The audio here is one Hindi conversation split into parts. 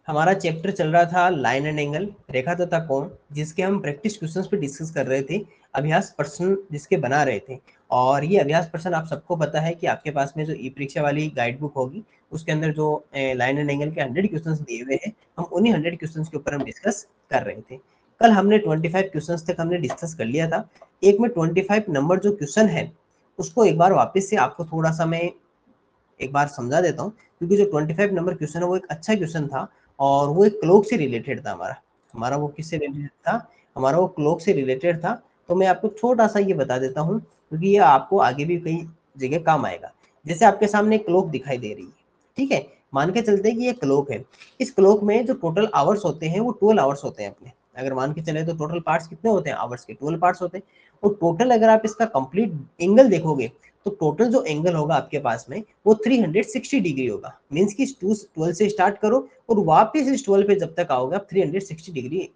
हमारा चैप्टर चल रहा था लाइन एंड एंगल, रेखा तथा कोण, जिसके हम प्रैक्टिस क्वेश्चंस पे डिस्कस कर रहे थे, अभ्यास प्रश्न जिसके बना रहे थे। और ये अभ्यास प्रश्न आप सबको पता है कि आपके पास में जो ई परीक्षा वाली गाइड बुक होगी उसके अंदर जो लाइन एंड एंगल के 100 क्वेश्चंस दिए हुए हैं, हम उन्हीं 100 क्वेश्चंस के ऊपर हम डिस्कस कर रहे थे। कल हमने 25 क्वेश्चंस तक हमने डिस्कस कर लिया था। एक में 25 नंबर जो क्वेश्चन है उसको एक बार वापस से आपको थोड़ा सा मैं एक बार समझा देता हूँ, क्योंकि जो 25 नंबर क्वेश्चन है वो एक अच्छा क्वेश्चन था और वो एक क्लॉक से रिलेटेड था। हमारा हमारा वो किससे रिलेटेड था? हमारा वो क्लॉक से रिलेटेड था। तो मैं आपको छोटा सा ये बता देता हूँ, क्योंकि ये आपको आगे भी कई जगह काम आएगा। जैसे आपके सामने एक क्लॉक दिखाई दे रही है, ठीक है, मान के चलते हैं कि ये क्लॉक है। इस क्लॉक में जो टोटल आवर्स होते हैं वो 12 आवर्स होते हैं अपने। अगर मान के चले तो टोटल पार्ट्स कितने होते हैं? आवर्स के 12 पार्ट्स होते हैं। और टोटल अगर आप इसका कंप्लीट एंगल देखोगे तो टोटल जो एंगल होगा आपके पास में वो 360 डिग्री होगा। मीन्स कि 12 से स्टार्ट करो और वापस इस 12 पे जब तक आओगे आप 360 डिग्री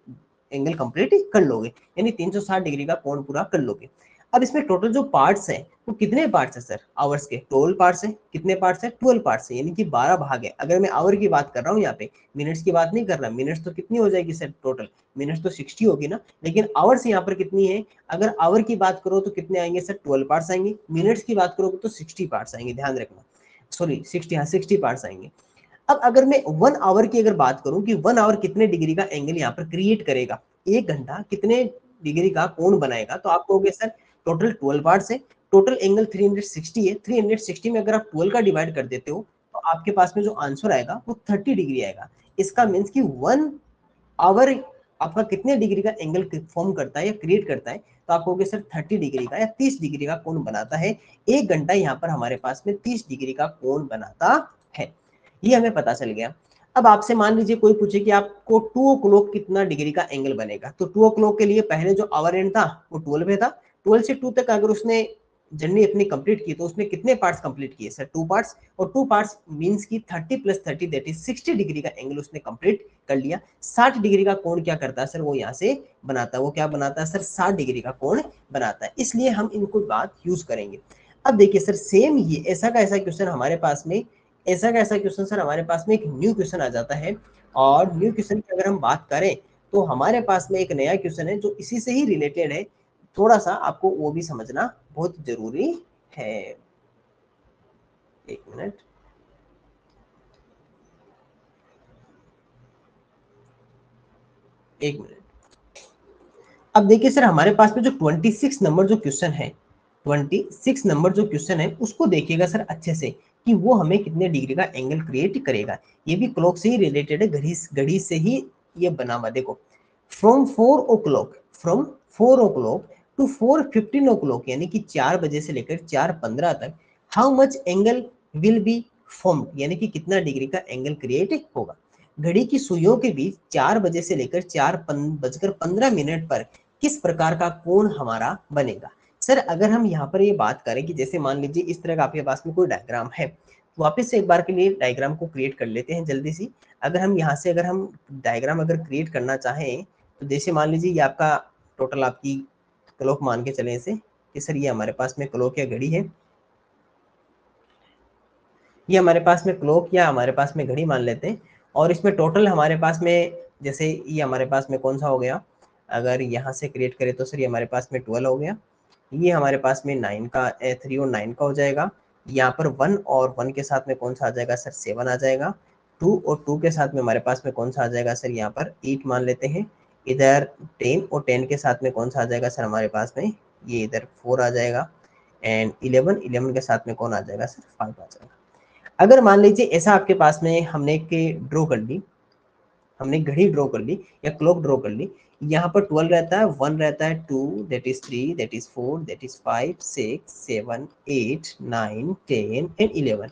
एंगल कंप्लीट कर लोगे, यानी 360 डिग्री का कोण पूरा कर लोगे। अब इसमें टोटल जो पार्ट्स हैं वो कितने पार्ट्स है सर? आवर्स के 12 पार्ट्स है। कितने पार्ट्स है? 12 पार्ट्स है, यानी कि 12 भाग है। अगर मैं आवर की बात कर रहा हूँ यहाँ पे, मिनट्स की बात नहीं कर रहा। मिनट्स तो कितनी हो जाएगी सर? टोटल मिनट्स तो 60 होगी ना, लेकिन आवर्स यहाँ पर कितनी है? अगर आवर की बात करो तो कितने आएंगे सर? 12 पार्ट्स आएंगे। मिनट्स की बात करोगे तो 60 पार्ट्स आएंगे, ध्यान रखना। सॉरी 60, हाँ 60 पार्ट्स आएंगे। अब अगर मैं 1 आवर की अगर बात करूं कि 1 आवर कितने डिग्री का एंगल यहाँ पर क्रिएट करेगा, 1 घंटा कितने डिग्री का कोण बनाएगा, तो आप कहोगे सर टोटल 12 पार्ट्स है, टोटल एंगल 360 है। 360 में अगर आप 12 का डिवाइड कर देते हो तो आपके पास में जो आंसर आएगा वो 30 डिग्री आएगा। इसका मीन्स कि 1 आवर आपका कितने डिग्री का एंगल फॉर्म करता है या क्रिएट करता है, तो आप कहोगे सर 30 डिग्री का या 30 डिग्री का कोण बनाता है। 1 घंटा यहाँ पर हमारे पास में 30 डिग्री का कोण बनाता है। ये हमें पता चल गया। अब आपसे मान लीजिए कोई पूछे कि आपको 2 ओ क्लॉक कितना डिग्री का एंगल बनेगा, तो 2 ओ क्लॉक के लिए पहले जो आवर एंड था वो 12 पे था। 12 से 2 तक अगर उसने जर्नी अपनी कंप्लीट की तो उसने कितने पार्ट्स कंप्लीट किए सर? 2 पार्ट्स। और 2 पार्ट्स मींस की 30 प्लस 30 दैट इज 60 डिग्री का एंगल उसने कंप्लीट कर लिया। 60 डिग्री का कोण क्या करता है सर? वो यहाँ से बनाता है। वो क्या बनाता है सर? 60 डिग्री का कोण बनाता है। इसलिए हम इनको बात यूज करेंगे। अब देखिए सर, सेम ये ऐसा का ऐसा क्वेश्चन हमारे पास में, ऐसा का ऐसा क्वेश्चन सर हमारे पास में एक न्यू क्वेश्चन आ जाता है। और न्यू क्वेश्चन की अगर हम बात करें तो हमारे पास में एक नया क्वेश्चन है जो इसी से ही रिलेटेड है। थोड़ा सा आपको वो भी समझना बहुत जरूरी है। एक मिनट, एक मिनट। अब देखिए सर, हमारे पास में जो 26 नंबर जो क्वेश्चन है, 26 नंबर जो क्वेश्चन है उसको देखिएगा सर अच्छे से कि वो हमें कितने डिग्री का एंगल क्रिएट करेगा। ये भी क्लॉक से ही रिलेटेड है, घड़ी घड़ी से ही ये बना हुआ। देखो, from 4 o'clock, from 4 o'clock to 4:15 o'clock, यानी कि 4 बजे से लेकर 4:15 तक, how much angle will be formed, यानी कि कितना डिग्री का एंगल क्रिएट होगा। घड़ी की सुइयों के बीच 4 बजे से लेकर 4:15 पर किस प्रकार का कोण हमारा बनेगा। सर अगर हम यहाँ पर ये बात करें कि जैसे मान लीजिए इस तरह का आपके पास में कोई डायग्राम है, वापस से एक बार के लिए डायग्राम को क्रिएट कर लेते हैं जल्दी सी। अगर हम यहाँ से अगर हम डायग्राम अगर क्रिएट करना चाहें तो जैसे मान लीजिए ये आपका टोटल आपकी क्लॉक मान के चले इसे कि सर ये हमारे पास में क्लॉक या घड़ी है, ये हमारे पास में क्लॉक या हमारे पास में घड़ी मान लेते हैं। और इसमें टोटल हमारे पास में जैसे ये हमारे पास में कौन सा हो गया, अगर यहाँ से क्रिएट करें तो सर ये हमारे पास में 12 हो गया। ये हमारे पास में 9 का 3 और 9 का हो जाएगा। यहाँ पर 1 और 1 के साथ में कौन सा आ जाएगा सर? 7 आ जाएगा। 2 और 2 के साथ में हमारे पास में कौन सा आ जाएगा सर? यहाँ पर 8 मान लेते हैं। इधर 10 और 10 के साथ में कौन सा आ जाएगा सर हमारे पास में? ये इधर 4 आ जाएगा। एंड 11 के साथ में कौन आ जाएगा सर? 5 आ जाएगा। अगर मान लीजिए ऐसा आपके पास में हमने एक ड्रॉ कर ली, हमने घड़ी ड्रॉ कर ली या क्लॉक ड्रॉ कर ली, यहाँ पर 12 रहता है, 1 रहता है, 2 that is 3 that is 4 that is 5 6 7 8 9 10 and 11।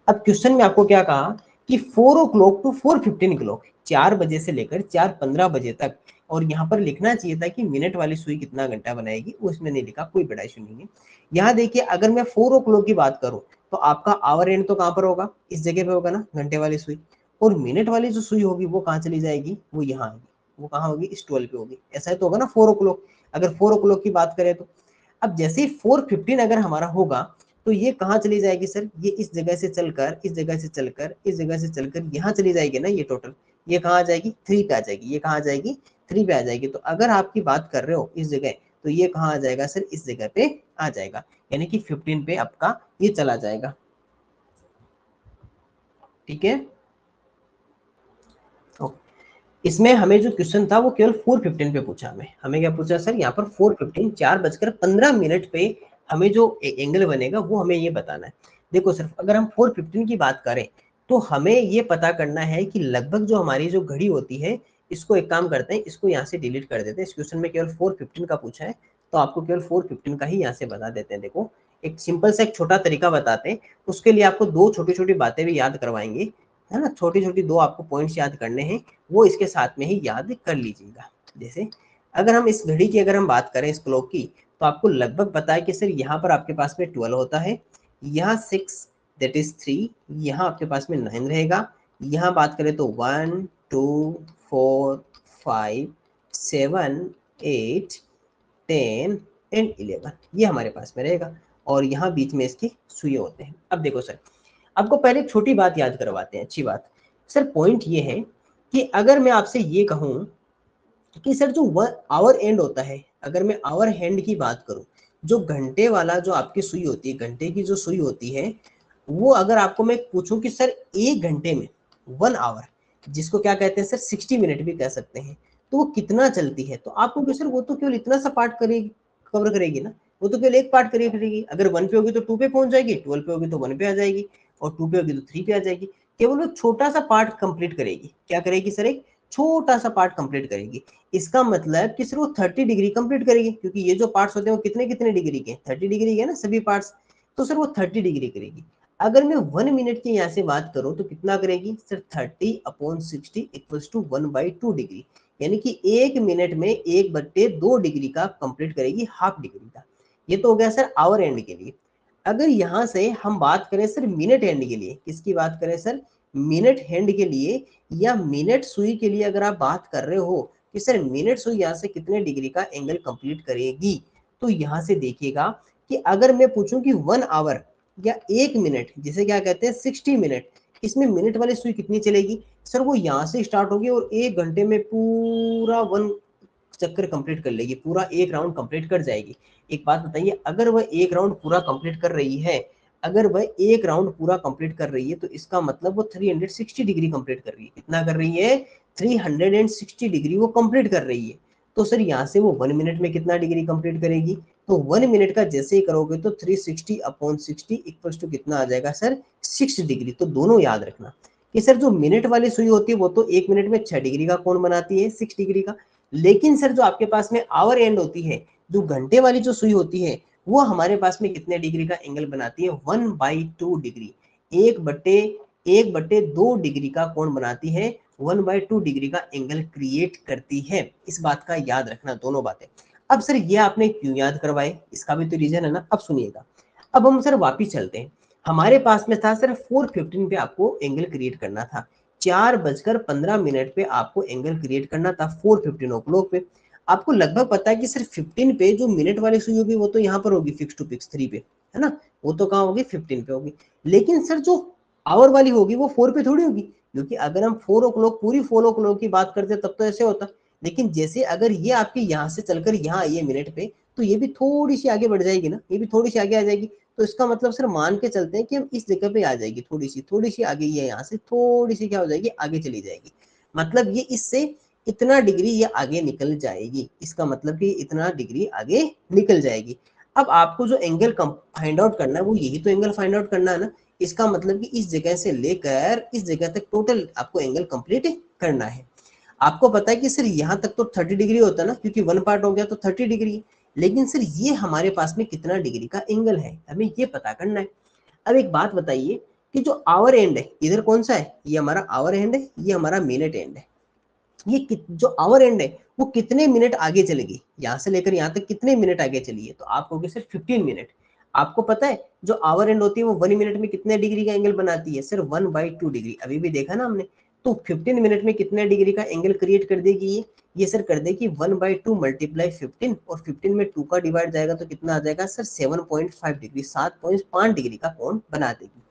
अब क्वेश्चन में आपको क्या कहा कि 4 ओ क्लॉक टू 4:15 क्लॉक, 4 बजे से लेकर 4:15 बजे तक। और यहाँ पर लिखना चाहिए था कि मिनट वाली सुई कितना घंटा बनाएगी, वो इसमें नहीं लिखा, कोई बड़ा इशू नहीं है। यहाँ देखिए, अगर मैं 4 ओ क्लॉक की बात करूँ तो आपका आवर एंड तो कहाँ पर होगा? इस जगह पे होगा ना, घंटे वाली सुई। और मिनट वाली जो सुई होगी वो कहाँ चली जाएगी? वो यहाँ आएगी। वो कहाँ होगी? इस 12 पे होगी। ऐसा ही तो होगा ना 4 ओ क्लॉक। अगर 4 ओ क्लॉक की बात करें तो अब जैसे ही 4:15 अगर हमारा होगा तो ये कहाँ चली जाएगी सर? ये इस जगह से चलकर, इस जगह से चलकर, इस जगह से चलकर यहाँ चली जाएगी ना ये टोटल। ये कहाँ आ जाएगी 3 पे आ जाएगी, ये कहाँ आ जाएगी 3 पे आ जाएगी। तो अगर आपकी बात कर रहे हो इस जगह, तो ये कहाँ आ जाएगा सर, इस जगह पे आ जाएगा, यानी कि 15 पे आपका ये चला जाएगा। ठीक है, इसमें हमें जो क्वेश्चन था वो केवल 4:15 पे पूछा, हमें क्या पूछा सर, यहाँ पर 4:15 4:15 पे हमें जो एंगल बनेगा वो हमें ये बताना है। देखो सर, अगर हम 4:15 की बात करें तो हमें ये पता करना है कि लगभग जो हमारी जो घड़ी होती है, इसको एक काम करते हैं, इसको यहाँ से डिलीट कर देते हैं। इस क्वेश्चन में केवल 4:15 का पूछा है, तो आपको केवल 4:15 का ही यहाँ से बता देते हैं। देखो, एक सिंपल सा एक छोटा तरीका बताते हैं, उसके लिए आपको दो छोटी छोटी बातें भी याद करवाएंगे, है ना। छोटी छोटी दो आपको पॉइंट्स याद करने हैं, वो इसके साथ में ही याद कर लीजिएगा। जैसे अगर हम इस घड़ी की अगर हम बात करें, इस क्लॉक की, तो आपको लगभग पता है कि सर यहाँ पर आपके पास में 12 होता है, यहाँ 6 दैट इज 3, यहाँ आपके पास में 9 रहेगा, यहाँ बात करें तो 1 2 4 5 7 8 10 एंड 11 ये हमारे पास में रहेगा, और यहाँ बीच में इसकी सुई होते हैं। अब देखो सर, आपको पहले एक छोटी बात याद करवाते हैं, अच्छी बात। सर पॉइंट ये है कि अगर मैं आपसे ये कहूं कि सर जो आवर एंड होता है, अगर मैं आवर हैंड की बात करूं, जो घंटे वाला जो आपकी सुई होती है, घंटे की जो सुई होती है, वो अगर आपको मैं पूछूं कि सर 1 घंटे में 1 आवर, जिसको क्या कहते हैं सर 60 मिनट भी कह सकते हैं, तो वो कितना चलती है, तो आपको कि सर वो तो केवल इतना सा पार्ट करेगी, कवर करेगी ना, वो तो केवल एक पार्ट करेगी। अगर 1 पे होगी तो 2 पे पहुंच जाएगी, 12 पे होगी तो 1 पे आ जाएगी, और 2 पे होगी तो 3 पे आ जाएगी। केवल वो छोटा सा पार्ट कंप्लीट करेगी। क्या करेगी सर, एक छोटा सा पार्ट कंप्लीट करेगी। इसका मतलब कि सिर्फ वो 30 डिग्री कंप्लीट करेगी, क्योंकि ये जो पार्ट्स होते हैं वो कितने कितने डिग्री के, 30 डिग्री के ना सभी पार्ट्स, तो सर वो 30 डिग्री करेगी। अगर मैं 1 मिनट की यहाँ से बात करूं तो कितना करेगी सर, 30/60 इक्वल्स टू 1/2 डिग्री, यानी कि 1 मिनट में 1/2 डिग्री का कंप्लीट करेगी, हाफ डिग्री का। ये तो हो गया सर आवर एंड के लिए। अगर यहाँ से हम बात करें सर मिनट हैंड के लिए, किसकी बात करें सर, मिनट हैंड के लिए या मिनट सुई के लिए, अगर आप बात कर रहे हो कि सर मिनट सुई यहाँ से कितने डिग्री का एंगल कंप्लीट करेगी, तो यहाँ से देखिएगा कि अगर मैं पूछूं कि 1 आवर या 1 मिनट, जिसे क्या कहते हैं 60 मिनट, इसमें मिनट वाली सुई कितनी चलेगी सर, वो यहाँ से स्टार्ट होगी और 1 घंटे में पूरा 1 चक्कर कंप्लीट कर लेगी, पूरा एक राउंड कंप्लीट कर जाएगी। एक बात बताइए, अगर वह एक राउंड पूरा कंप्लीट कर रही है, अगर वह एक राउंड पूरा कंप्लीट कर रही है, तो इसका मतलब वो 360 डिग्री कंप्लीट कर रही है। कितना कर रही है, 360 डिग्री वो कंप्लीट कर रही है। तो सर यहाँ से वो 1 मिनट में कितना डिग्री कंप्लीट करेगी, तो 1 मिनट का जैसे ही करोगे तो 360/60 इक्वल्स टू कितना आ जाएगा सर, 6 डिग्री। तो दोनों याद रखना कि सर जो मिनट वाली सुई होती है वो तो 1 मिनट में 6 डिग्री का कोण बनाती है, 6 डिग्री का। लेकिन सर जो आपके पास में आवर एंड होती है, जो घंटे वाली जो सुई होती है, वो हमारे पास में कितने डिग्री का एंगल बनाती है, 1/2 डिग्री, 1/2 डिग्री का कोण बनाती है, 1/2 डिग्री का एंगल क्रिएट करती है। इस बात का याद रखना, दोनों बातें। अब सर ये आपने क्यों याद करवाए, इसका भी तो रीजन है ना। अब सुनिएगा, अब हम सर वापिस चलते हैं। हमारे पास में था सर 4:15 पे आपको एंगल क्रिएट करना था, 4:15 पे आपको एंगल क्रिएट करना था 4:15 ओ क्लॉक पे। आपको लगभग पता है कि सिर्फ 15 पे जो मिनट वाली सुई होगी वो तो यहाँ पर होगी फिक्स टू फिक्स 3 पे, है ना, वो तो कहाँ होगी 15 पे होगी। लेकिन सर जो आवर वाली होगी वो 4 पे थोड़ी होगी, क्योंकि अगर हम 4 ओ क्लॉक पूरी 4 ओ क्लॉक की बात करते तब तो ऐसे होता। लेकिन जैसे अगर ये आपके यहाँ से चलकर यहाँ आई है मिनट पे, तो ये भी थोड़ी सी आगे बढ़ जाएगी ना, ये भी थोड़ी सी आगे आ जाएगी। तो इसका मतलब सर मान के चलते हैं कि हम इस जगह पे आ जाएगी, थोड़ी सी आगे, ये यहाँ से थोड़ी सी क्या हो जाएगी, आगे चली जाएगी। मतलब ये इससे इतना डिग्री ये आगे निकल जाएगी, इसका मतलब कि इतना डिग्री आगे निकल जाएगी। अब आपको जो एंगल फाइंड आउट करना है वो यही तो एंगल फाइंड आउट करना है ना। इसका मतलब कि इस जगह से लेकर इस जगह तक टोटल आपको एंगल कंप्लीट करना है। आपको पता है कि सर यहाँ तक तो 30 डिग्री होता है ना, क्योंकि 1 पार्ट हो गया तो 30 डिग्री। लेकिन सर ये हमारे पास में कितना डिग्री का एंगल है, हमें ये पता करना है। अब एक बात बताइए कि जो आवर एंड है इधर कौन सा है, ये हमारा आवर एंड है, ये हमारा मिनट एंड है। ये जो आवर एंड है वो कितने मिनट आगे चलेगी, यहाँ से लेकर यहाँ तक कितने मिनट आगे चली है, तो आप कहोगे सर 15 मिनट। आपको पता है जो आवर एंड होती है वो 1 मिनट में कितने डिग्री का एंगल बनाती है, सर 1/2 डिग्री, अभी भी देखा ना हमने। तो 15 मिनट में कितने डिग्री का एंगल क्रिएट कर देगी ये सर कर देगी 1/2 मल्टीप्लाई 15, और 15 में 2 का डिवाइड जाएगा तो कितना आ जाएगा सर 7.5 डिग्री, 7.5 डिग्री का कोण बना देगी।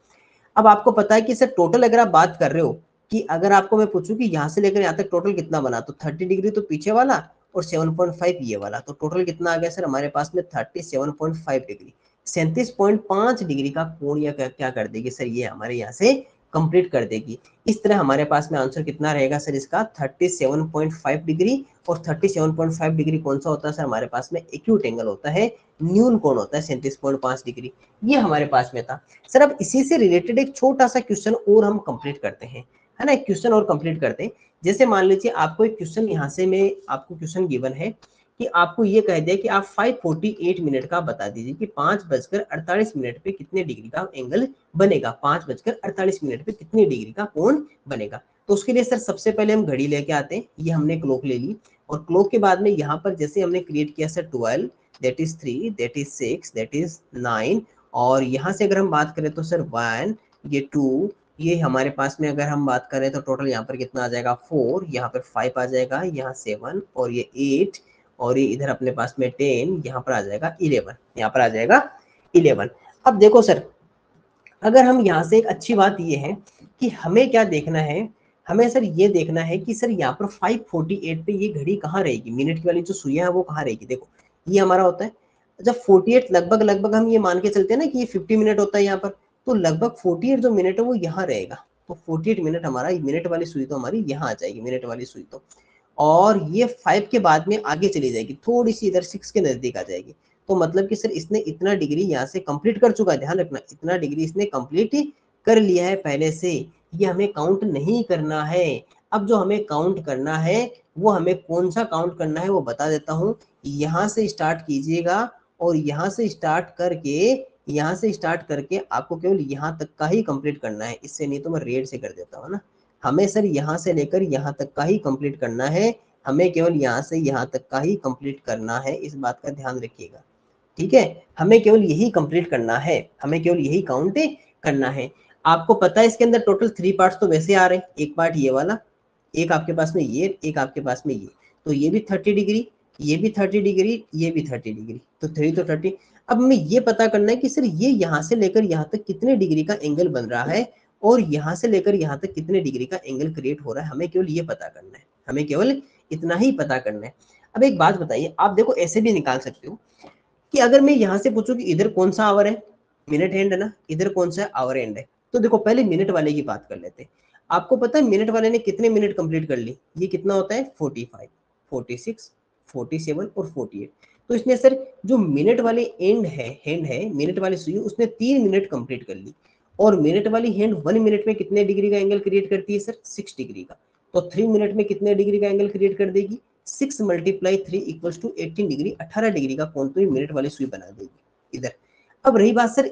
अब आपको पता है कि सर टोटल अगर आप बात कर रहे हो कि अगर आपको मैं पूछूं कि यहाँ से लेकर यहाँ तक टोटल कितना बना, तो 30 डिग्री तो पीछे वाला और 7.5 ये वाला, तो टोटल कितना आ गया सर हमारे पास में 37.5 डिग्री। 37.5 डिग्री का कोण या क्या कर देगी सर, ये हमारे यहाँ से कंप्लीट कर देगी। इस तरह हमारे पास में आंसर कितना रहेगा सर इसका 37.5 डिग्री। और 37.5 डिग्री कौन सा होता है सर, हमारे पास में एक्यूट एंगल होता है, न्यून कोण होता है 37.5 डिग्री। ये हमारे पास में था सर। अब इसी से रिलेटेड एक छोटा सा क्वेश्चन और हम कंप्लीट करते हैं, है ना, एक क्वेश्चन और कंप्लीट करते हैं। जैसे मान लीजिए आपको एक क्वेश्चन यहाँ से मैं आपको क्वेश्चन गिवन है कि आपको ये कह दिया कि आप 5:48 मिनट का बता दीजिए कि 5:48 पे कितने डिग्री का एंगल बनेगा, 5:48 पे कितने डिग्री का कोण बनेगा। तो उसके लिए सर सबसे पहले हम घड़ी लेके आते हैं, ये हमने क्लॉक ले ली, और क्लॉक के बाद में यहाँ पर जैसे हमने क्रिएट किया sir 12, that is 3, that is 6, that is 9, और यहाँ से अगर हम बात करें तो सर 1, ये 2, ये हमारे पास में अगर हम बात करें तो टोटल यहाँ पर कितना आ जाएगा 4, यहाँ पर 5 आ जाएगा, यहाँ 7 और ये 8, और ये इधर अपने पास में 10, यहाँ पर आ जाएगा 11, यहाँ पर आ जाएगा 11। अब देखो सर, अगर हम यहाँ से एक अच्छी बात ये है कि हमें क्या देखना है, हमें सर ये देखना है कि सर यहाँ पर 5:48 पे ये घड़ी कहाँ रहेगी, मिनट की वाली जो सुइयां है वो कहाँ रहेगी। देखो ये हमारा होता है जब 48 लगभग लगभग हम ये मान के चलते हैं ना कि ये 50 मिनट होता है यहाँ पर, तो लगभग 48 जो मिनट है वो यहाँ रहेगा। तो 48 मिनट हमारा मिनट वाली सुई तो हमारी यहाँ आ जाएगी, मिनट वाली सुई तो, और ये 5 के बाद में आगे चली जाएगी, थोड़ी सी इधर 6 के नजदीक आ जाएगी। तो मतलब कि सर इसने इतना डिग्री यहाँ से कंप्लीट कर चुका है, ध्यान रखना इतना डिग्री इसने कंप्लीट कर लिया है पहले से, ये हमें काउंट नहीं करना है। अब जो हमें काउंट करना है वो हमें कौन सा काउंट करना है वो बता देता हूँ। यहाँ से स्टार्ट कीजिएगा और यहाँ से स्टार्ट करके आपको केवल यहाँ तक का ही कंप्लीट करना है, इससे नहीं तो मैं रेड से कर देता हूँ ना। हमें सर यहाँ से लेकर यहाँ तक का ही कंप्लीट करना है, हमें केवल यहाँ से यहाँ तक का ही कंप्लीट करना है, इस बात का ध्यान रखिएगा, ठीक है। हमें केवल यही कंप्लीट करना है, हमें केवल यही काउंट करना है। आपको पता है इसके अंदर टोटल 3 पार्ट्स तो वैसे आ रहे हैं, एक पार्ट ये वाला, एक आपके पास में ये, एक आपके पास में ये, तो ये भी 30 डिग्री, ये भी 30 डिग्री, ये भी 30 डिग्री, तो 3 तो 30। अब हमें ये पता करना है कि सर ये यहाँ से लेकर यहाँ तक कितने डिग्री का एंगल बन रहा है, और यहाँ से लेकर यहाँ तक कितने डिग्री का एंगल क्रिएट हो रहा है, हमें केवल ये पता करना है, हमें केवल इतना ही पता करना है। अब एक बात बताइए, आप देखो ऐसे भी निकाल सकते हो कि अगर मैं यहाँ से पूछूं कि इधर कौन सा आवर है, मिनट हैंड है ना, इधर कौन सा आवर हैंड है, तो देखो पहले मिनट वाले की बात कर लेते हैं। आपको पता है मिनट वाले ने कितने मिनट कंप्लीट कर ली, ये कितना होता है 45, 46, 47 और 48। तो इसने सर जो मिनट वाले हैंड है मिनट वाली सुई, उसने 3 मिनट कंप्लीट कर ली। और मिनट वाली हैंड 1 मिनट में कितने डिग्री का एंगल क्रिएट करती है सर, 6 डिग्री का। तो 3 मिनट में कितने डिग्री का एंगल क्रिएट कर देगी, 6 × 3 = 18 डिग्री, 18 डिग्री का कोण तो ये मिनट वाली सुई बना देगी इधर। अब रही बात सर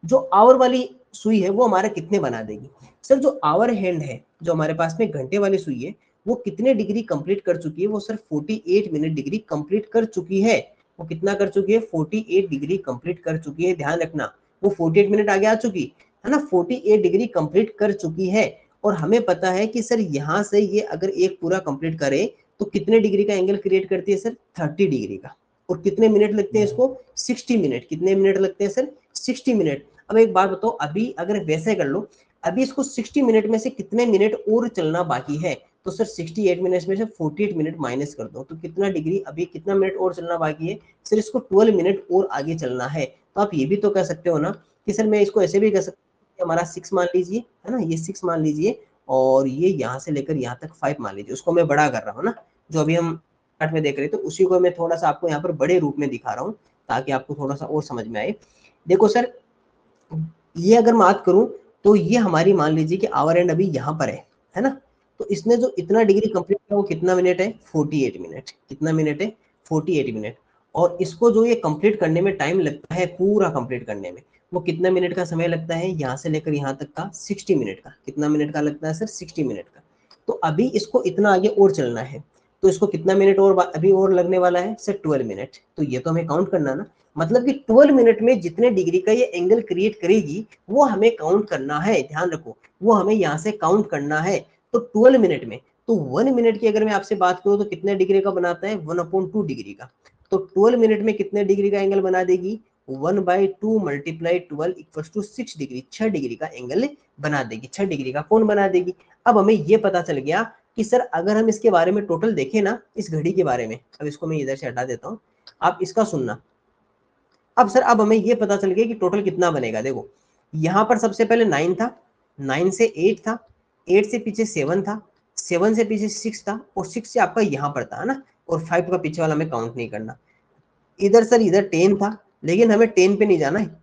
जो आवर वाली सुई है वो हमारा कितने बना देगी, सर जो आवर हैंड है, जो हमारे पास में घंटे वाली सुई है, वो कितने डिग्री कंप्लीट कर चुकी है, वो सर 48 मिनट डिग्री कंप्लीट कर चुकी है। वो कितना कर चुकी है, 48 डिग्री कंप्लीट कर चुकी है, ध्यान रखना वो 48 मिनट आगे आ चुकी है ना, 48 डिग्री कंप्लीट कर चुकी है। और हमें पता है कि सर यहाँ से ये अगर एक पूरा कंप्लीट करे तो कितने डिग्री का एंगल क्रिएट करती है सर, 30 डिग्री का। और कितने मिनट लगते हैं इसको, 60 मिनट। कितने मिनट लगते हैं सर, 60 मिनट। अब एक बात बताओ, अभी अगर वैसे कर लो, अभी इसको 60 मिनट में से कितने मिनट और चलना बाकी है, तो सर 68 मिनट में से 48 मिनट माइनस कर दो, तो कितना डिग्री, अभी कितना मिनट और चलना बाकी है सर, इसको 12 मिनट और आगे चलना है। तो आप ये भी तो कह सकते हो ना कि सर मैं इसको ऐसे भी कह सकता हूँ, हमारा 6 मान लीजिए, है ना, ये 6 मान लीजिए, और ये यहाँ से लेकर यहाँ तक 5 मान लीजिए, उसको मैं बड़ा कर रहा हूँ ना, जो अभी हम पार्ट में देख रहे थे उसी को मैं थोड़ा सा आपको यहाँ पर बड़े रूप में दिखा रहा हूँ ताकि आपको थोड़ा सा और समझ में आए। देखो सर ये अगर बात करूं तो ये हमारी मान लीजिए कि आवर एंड अभी यहाँ पर है ना, तो इसने जो इतना डिग्री कंप्लीट किया वो कितना मिनट है, 48 मिनट। कितना मिनट है, 48 मिनट। और इसको जो ये कंप्लीट करने में टाइम लगता है, पूरा कंप्लीट करने में वो कितना मिनट का समय लगता है, यहाँ से लेकर यहाँ तक का 60 मिनट का। कितना मिनट का लगता है सर, 60 मिनट का। तो अभी इसको इतना आगे और चलना है, तो इसको कितना मिनट और अभी और लगने वाला है सर, 12 मिनट। तो ये तो हमें काउंट करना ना, मतलब कि 12 मिनट में जितने डिग्री का ये एंगल क्रिएट करेगी वो हमें काउंट करना है, ध्यान रखो वो हमें यहाँ से काउंट करना है। तो 12 मिनट में, तो 1 मिनट की अगर मैं आपसे बात करूं तो कितने डिग्री का बनाता है, 1/2 डिग्री का। तो 12 मिनट में कितने डिग्री का एंगल बना देगी, 1/2 multiply 12 equals to 6 degree, 6 degree का एंगल बना देगी। 6 डिग्री का कौन बना देगी? अब हमें ये पता चल गया कि सर अगर हम इसके बारे में टोटल देखें ना, इस घड़ी के बारे में, अब इसको मैं इधर से हटा देता हूँ, आप इसका सुनना। अब सर अब हमें ये पता चल गया कि टोटल कितना बनेगा। देखो यहाँ पर सबसे पहले 9 था, 9 से 8 था, 8 से पीछे 7 था, 7 से पीछे 6 था, और 6 से आपका यहाँ पर था ना, और 5 का पीछे वाला हमें काउंट नहीं करना। इधर सर इधर 10 था, लेकिन हमें 10 पे नहीं जाना है,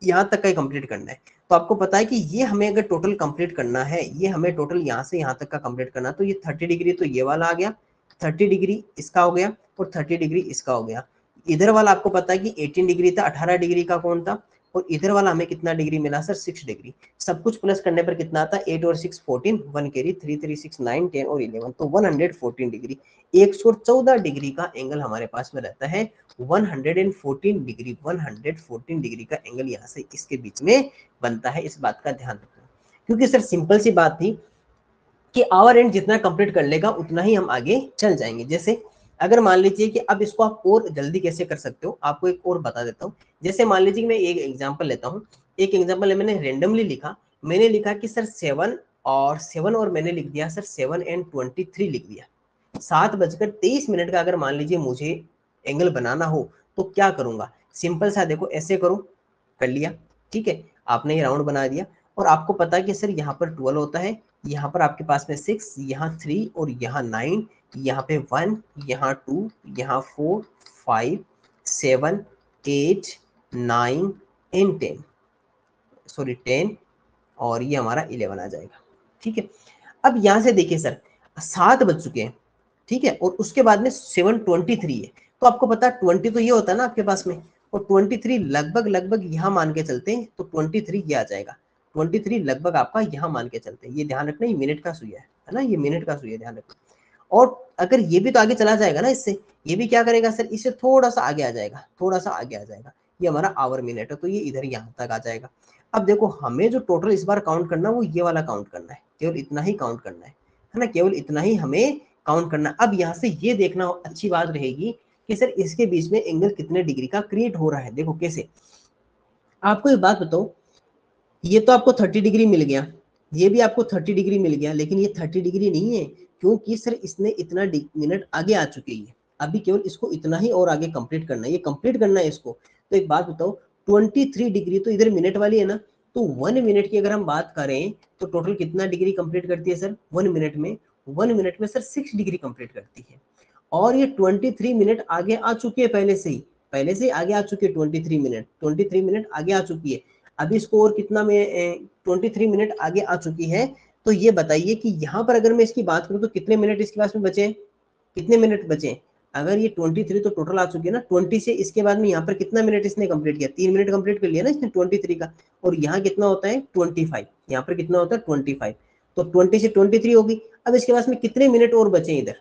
यहाँ तक का ही कंप्लीट करना है। तो आपको पता है कि ये हमें अगर टोटल कंप्लीट करना है, ये हमें टोटल यहाँ से यहाँ तक का कंप्लीट करना, तो ये 30 डिग्री तो ये वाला आ गया, 30 डिग्री इसका हो गया, और 30 डिग्री इसका हो गया। इधर वाला आपको पता है कि 18 डिग्री था, 18 डिग्री का कौन था, और इधर वाला हमें कितना डिग्री मिला सर? 6 डिग्री। सब कुछ प्लस करने पर कितना आता है? 8 और 6 14, 1 कैरी, 3 3 6 9 10 और 11, तो 114 डिग्री, 114 डिग्री का एंगल हमारे पास में रहता है। 114 डिग्री, 114 डिग्री का एंगल यहाँ से इसके बीच में बनता है। इस बात का ध्यान रखना, क्योंकि सर सिंपल सी बात थी कि आवर एंड जितना कंप्लीट कर लेगा उतना ही हम आगे चल जाएंगे। जैसे अगर मान लीजिए कि अब इसको आप और जल्दी कैसे कर सकते हो, आपको एक और बता देता हूँ। जैसे मान लीजिए कि मैं एक एग्जांपल लेता हूँ, एक एग्जांपल मैंने रेंडमली लिखा, मैंने लिखा कि सर 7 और मैंने लिख दिया सर 7 and 23 लिख दिया। 7:23 का अगर मान लीजिए मुझे एंगल बनाना हो तो क्या करूंगा? सिंपल सा देखो, ऐसे करो, कर लिया, ठीक है, आपने ये राउंड बना दिया, और आपको पता है कि सर यहाँ पर 12 होता है, यहाँ पर आपके पास में 6, यहाँ 3 और यहाँ 9, यहाँ पे 1, यहाँ 2, यहाँ 4, 5, 7, 8, 9 एंड 10, सॉरी 10, और ये हमारा 11 आ जाएगा, ठीक है। अब यहाँ से देखिए सर 7 बज चुके हैं, ठीक है, और उसके बाद में 7:23 है, तो आपको पता है 20 तो ये होता है ना आपके पास में, और 23 लगभग लगभग यहाँ मान के चलते हैं, तो 23 ये आ जाएगा। 23 लगभग आपका यहाँ मान के चलते हैं, ये ध्यान रखना, ये मिनट का सुई है ना, ये मिनट का सुई है, ध्यान रखना। और अगर ये भी तो आगे चला जाएगा ना इससे, ये भी क्या करेगा सर? इससे थोड़ा सा आगे आ जाएगा, थोड़ा सा आगे आ जाएगा, ये हमारा आवर मिनट है, तो ये इधर यहाँ तक आ जाएगा। अब देखो हमें जो टोटल इस बार काउंट करना है वो ये वाला काउंट करना है, केवल इतना ही काउंट करना है ना, केवल इतना ही हमें काउंट करना। अब यहाँ से ये देखना अच्छी बात रहेगी कि सर इसके बीच में एंगल कितने डिग्री का क्रिएट हो रहा है। देखो कैसे, आपको एक बात बताओ, ये तो आपको 30 डिग्री मिल गया, ये भी आपको 30 डिग्री मिल गया, लेकिन ये 30 डिग्री नहीं है, क्योंकि सर इसने इतना मिनट आगे आ चुकी है, अभी केवल इसको इतना ही और आगे कंप्लीट करना है, ये कंप्लीट करना है इसको। तो एक बात बताओ, 23 डिग्री तो इधर मिनट वाली है ना, तो 1 मिनट की अगर हम बात करें तो टोटल कितना डिग्री कंप्लीट करती है सर 1 मिनट में? 1 मिनट में सर 6 डिग्री कंप्लीट करती है, और ये 23 मिनट आगे आ चुकी है, पहले से ही आगे आ चुकी है, 23 मिनट आगे आ चुकी है। अभी इसको और कितना में 23 मिनट आगे आ चुकी है, तो ये बताइए कि यहाँ पर अगर मैं इसकी बात करूँ तो कितने मिनट इसके पास में बचे, कितने मिनट बचे? अगर ये 23 तो टोटल आ चुकी है ना, 20 से इसके बाद में यहाँ पर कितना मिनट इसने कंप्लीट किया? 3 मिनट कंप्लीट कर लिया ना इसने 23 का, और यहाँ कितना होता है 25, यहाँ पर कितना होता है 25, तो 20 से 23 होगी। अब इसके पास में कितने मिनट और बचे इधर?